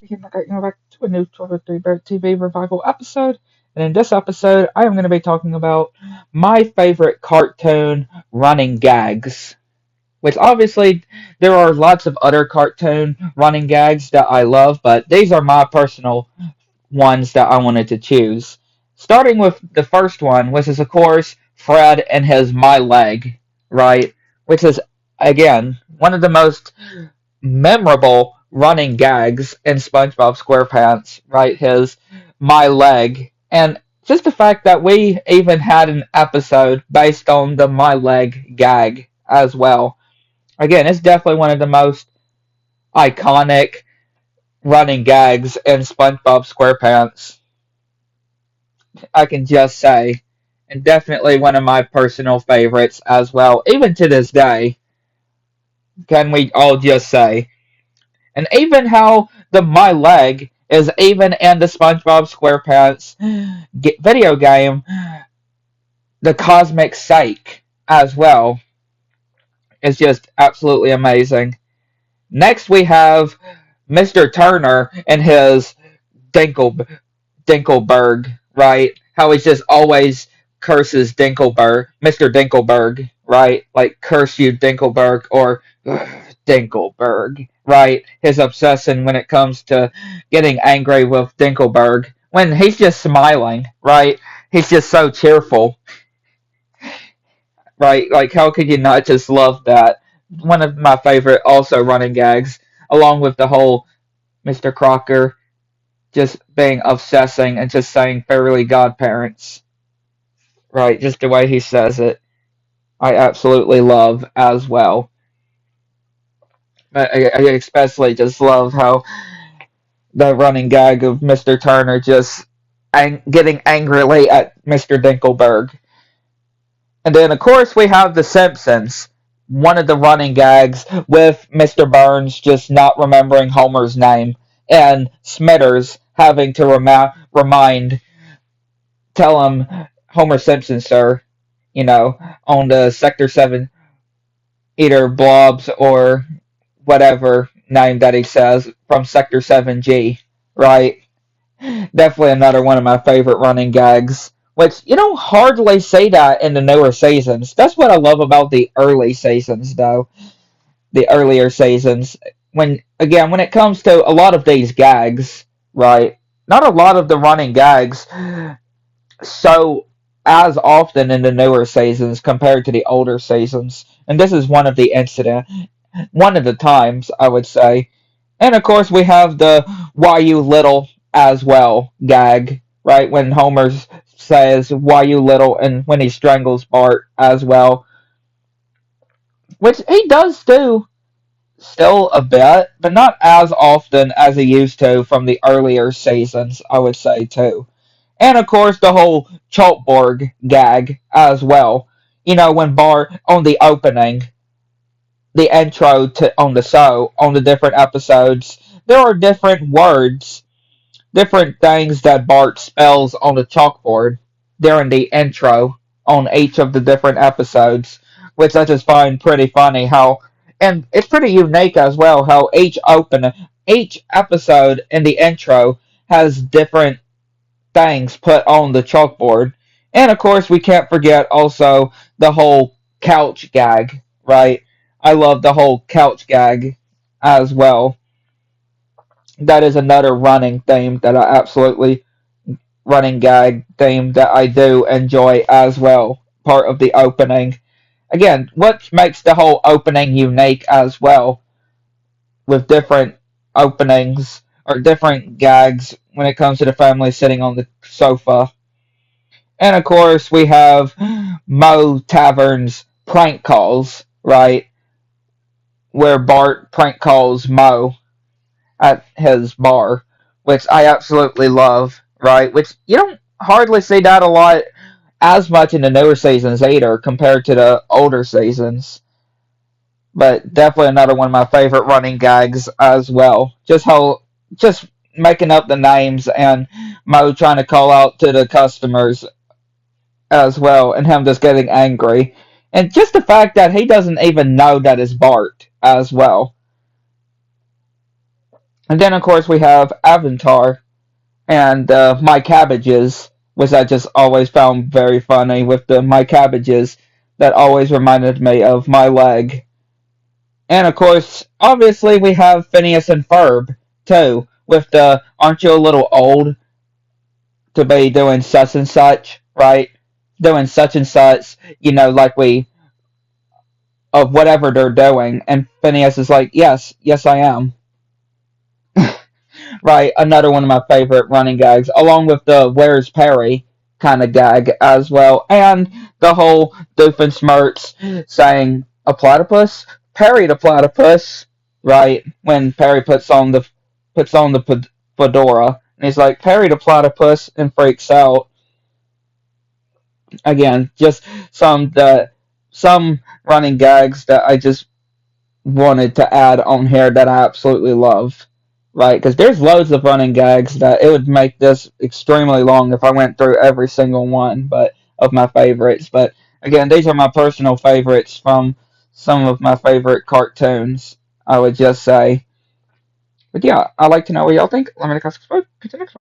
again, back to a new 1203 Barrett TV revival episode. And in this episode, I am going to be talking about my favorite cartoon running gags. Which obviously, there are lots of other cartoon running gags that I love, but these are my personal ones that I wanted to choose. Starting with the first one, which is, of course, Fred and his My Leg, right? Which is, again, one of the most memorable running gags in SpongeBob SquarePants, right? His My Leg. And just the fact that we even had an episode based on the My Leg gag as well. Again, it's definitely one of the most iconic running gags in SpongeBob SquarePants, I can just say. And definitely one of my personal favorites as well, even to this day, can we all just say. And even how the My Leg is even in the SpongeBob SquarePants video game, The Cosmic Sake, as well. It's just absolutely amazing. Next, we have Mr. Turner and his Dinkle, Dinkelberg, right? How he just always curses Dinkelberg, Mr. Dinkelberg, right? Like, curse you, Dinkelberg, or Dinkelberg, right? His obsession when it comes to getting angry with Dinkelberg. When he's just smiling, right? He's just so cheerful, right? Like, how could you not just love that? One of my favorite also running gags, along with the whole Mr. Crocker just being obsessing and just saying fairly godparents, right? Just the way he says it, I absolutely love as well. I especially just love how the running gag of Mr. Turner just getting angrily at Mr. Dinkelberg. And then, of course, we have The Simpsons. One of the running gags with Mr. Burns just not remembering Homer's name and Smithers having to tell him Homer Simpson, sir, on the Sector 7, either Blobs or whatever name that he says from Sector 7G, right? Definitely another one of my favorite running gags. Which you don't hardly see that in the newer seasons. That's what I love about the early seasons, though. The earlier seasons. When it comes to a lot of these gags, right? Not a lot of the running gags so as often in the newer seasons compared to the older seasons. And this is one of the times, I would say. And of course, we have the "Why you little" as well gag, right? When Homer says "Why you little" and when he strangles Bart as well, which he does do still a bit, but not as often as he used to from the earlier seasons, I would say too. And of course, the whole chalkboard gag as well. When Bart on the opening, the intro to on the show, on the different episodes, there are different words, different things that Bart spells on the chalkboard during the intro on each of the different episodes, which I just find pretty funny how, and it's pretty unique as well how each episode in the intro has different things put on the chalkboard. And of course, we can't forget also the whole couch gag, right? I love the whole couch gag as well. That is another running gag theme that I do enjoy as well. Part of the opening. Again, what makes the whole opening unique as well, with different openings or different gags when it comes to the family sitting on the sofa. And of course, we have Mo Tavern's prank calls, right? Where Bart prank calls Mo at his bar, which I absolutely love, right? Which you don't hardly see that a lot as much in the newer seasons either compared to the older seasons. But definitely another one of my favorite running gags as well. Just making up the names and Mo trying to call out to the customers as well, and him just getting angry. And just the fact that he doesn't even know that it's Bart as well. And then, of course, we have Avatar and My Cabbages, which I just always found very funny with the My Cabbages that always reminded me of my leg. And, of course, obviously, we have Phineas and Ferb, too, with the aren't you a little old to be doing such and such, right? Doing such and such, like of whatever they're doing. And Phineas is like, yes, yes, I am. Right, another one of my favorite running gags, along with the "Where's Perry" kind of gag as well, and the whole Doofenshmirtz saying a platypus, Perry the platypus, right? When Perry puts on the fedora, and he's like Perry the platypus, and freaks out again. Just some running gags that I just wanted to add on here that I absolutely love. Right, because there's loads of running gags that it would make this extremely long if I went through every single one, but of my favorites. But again, these are my personal favorites from some of my favorite cartoons. I would just say, but yeah, I'd like to know what y'all think. Let me know. Catch you next one.